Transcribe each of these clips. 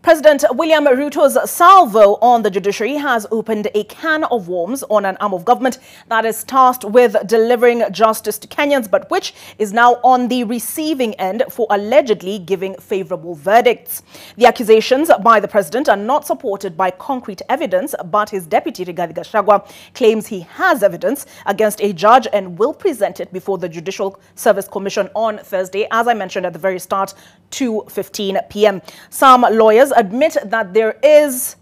President William Ruto's salvo on the judiciary has opened a can of worms on an arm of government that is tasked with delivering justice to Kenyans, but which is now on the receiving end for allegedly giving favorable verdicts. The accusations by the president are not supported by concrete evidence, but his deputy, Gachagua, claims he has evidence against a judge and will present it before the Judicial Service Commission on Thursday, as I mentioned at the very start, 2:15 p.m. Some lawyers admit that there is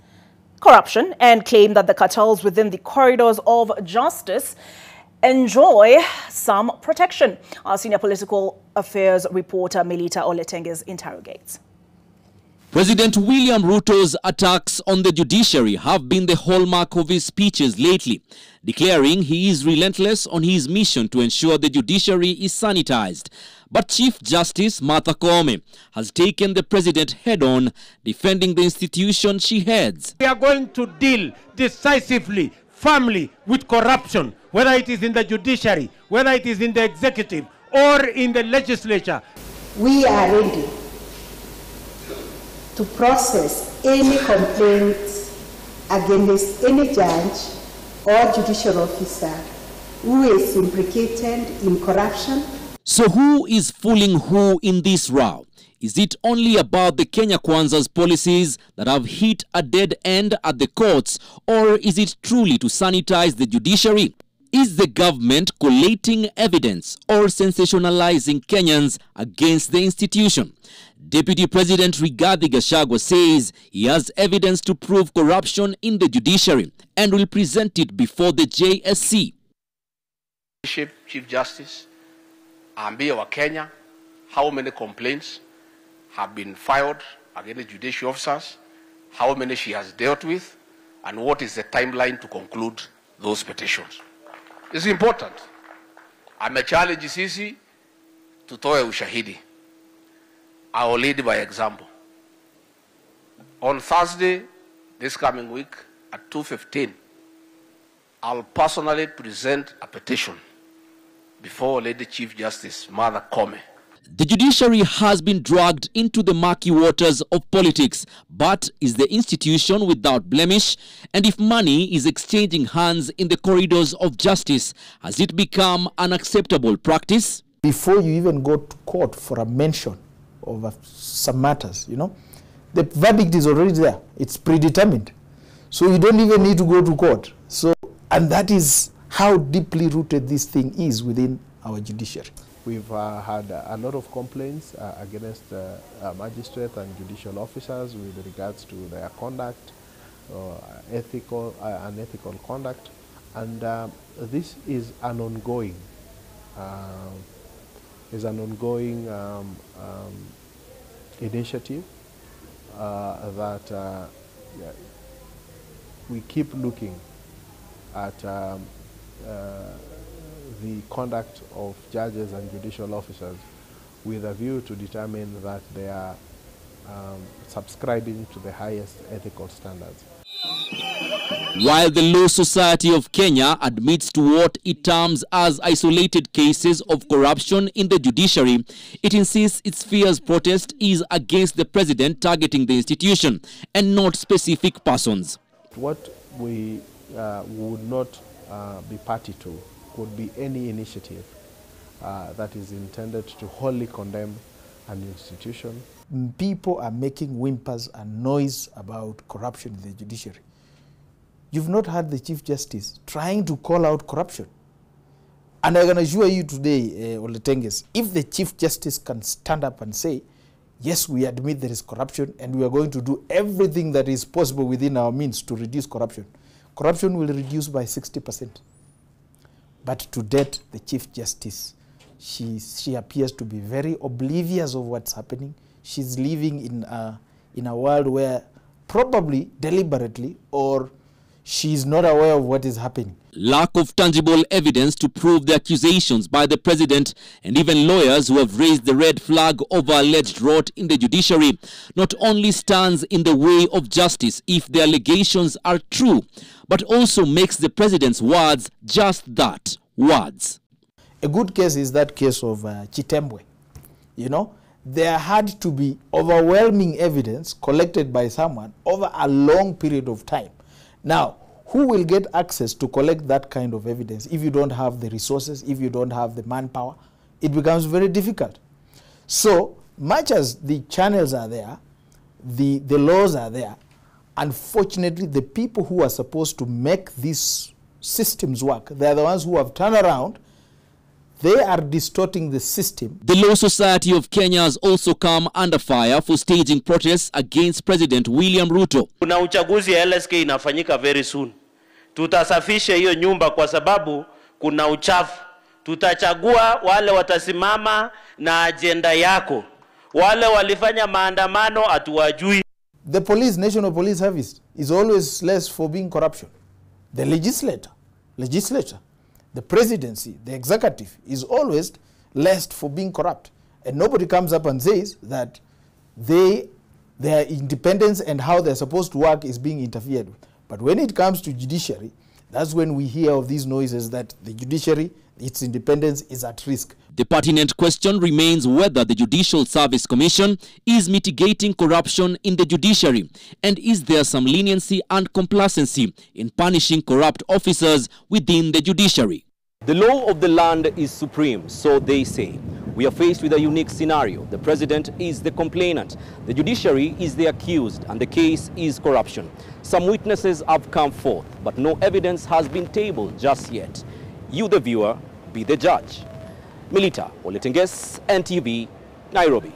corruption and claim that the cartels within the corridors of justice enjoy some protection. Our senior political affairs reporter Melita Oletenges interrogates. President William Ruto's attacks on the judiciary have been the hallmark of his speeches lately, declaring he is relentless on his mission to ensure the judiciary is sanitized. But Chief Justice Martha Koome has taken the president head-on, defending the institution she heads. We are going to deal decisively, firmly with corruption, whether it is in the judiciary, whether it is in the executive or in the legislature. We are ready to process any complaints against any judge or judicial officer who is implicated in corruption. So who is fooling who in this row? Is it only about the Kenya Kwanza's policies that have hit a dead end at the courts, or is it truly to sanitize the judiciary? Is the government collating evidence or sensationalizing Kenyans against the institution? Deputy President Rigathi Gachagua says he has evidence to prove corruption in the judiciary and will present it before the JSC. Chief Justice, ambia wa Kenya how many complaints have been filed against judicial officers, how many she has dealt with, and what is the timeline to conclude those petitions. It's important. Amechallenge sisi tutoe ushahidi. I will lead by example. On Thursday, this coming week, at 2:15, I'll personally present a petition before Lady Chief Justice Martha Koome. The judiciary has been dragged into the murky waters of politics, but is the institution without blemish? And if money is exchanging hands in the corridors of justice, has it become an acceptable practice? Before you even go to court for a mention of some matters, the verdict is already there. It's predetermined. So you don't even need to go to court. And that is how deeply rooted this thing is within our judiciary. We've had a lot of complaints against magistrates and judicial officers with regards to their conduct, unethical conduct, and this is an ongoing, initiative that we keep looking at the conduct of judges and judicial officers with a view to determine that they are subscribing to the highest ethical standards. While the Law Society of Kenya admits to what it terms as isolated cases of corruption in the judiciary, it insists its fierce protest is against the president targeting the institution and not specific persons. What we would not be party to would be any initiative that is intended to wholly condemn an institution. People are making whimpers and noise about corruption in the judiciary. You've not heard the Chief Justice trying to call out corruption. And I can assure you today, Oletenges, if the Chief Justice can stand up and say, yes, we admit there is corruption and we are going to do everything that is possible within our means to reduce corruption, corruption will reduce by 60%. But to date, the Chief Justice, she appears to be very oblivious of what's happening. She's living in a world where probably deliberately or she's not aware of what is happening. Lack of tangible evidence to prove the accusations by the president and even lawyers who have raised the red flag over alleged rot in the judiciary not only stands in the way of justice if the allegations are true, but also makes the president's words just that, words. A good case is that case of Chitembwe. there had to be overwhelming evidence collected by someone over a long period of time. Now, who will get access to collect that kind of evidence if you don't have the resources, if you don't have the manpower? It becomes very difficult. So, much as the channels are there, the laws are there, unfortunately, the people who are supposed to make these systems work, they are the ones who have turned around. They are distorting the system. The Law Society of Kenya has also come under fire for staging protests against President William Ruto. Kuna uchaguzi ya LSK inafanyika very soon. Tutasafisha hiyo nyumba kwa sababu kuna uchafu. Tutachagua wale watasimama na agenda yako. Wale walifanya maandamano hatuwajui. The police, National Police Service, is always less for being corruption. The legislature, the presidency, the executive is always less for being corrupt. And nobody comes up and says that their independence and how they're supposed to work is being interfered with. But when it comes to judiciary, that's when we hear of these noises that the judiciary, its independence is at risk. The pertinent question remains whether the Judicial Service Commission is mitigating corruption in the judiciary, and is there some leniency and complacency in punishing corrupt officers within the judiciary. The law of the land is supreme, so they say. We are faced with a unique scenario. The president is the complainant, the judiciary is the accused, and the case is corruption. Some witnesses have come forth, but no evidence has been tabled just yet. You, the viewer, be the judge. Milita Oletenges, NTV, Nairobi.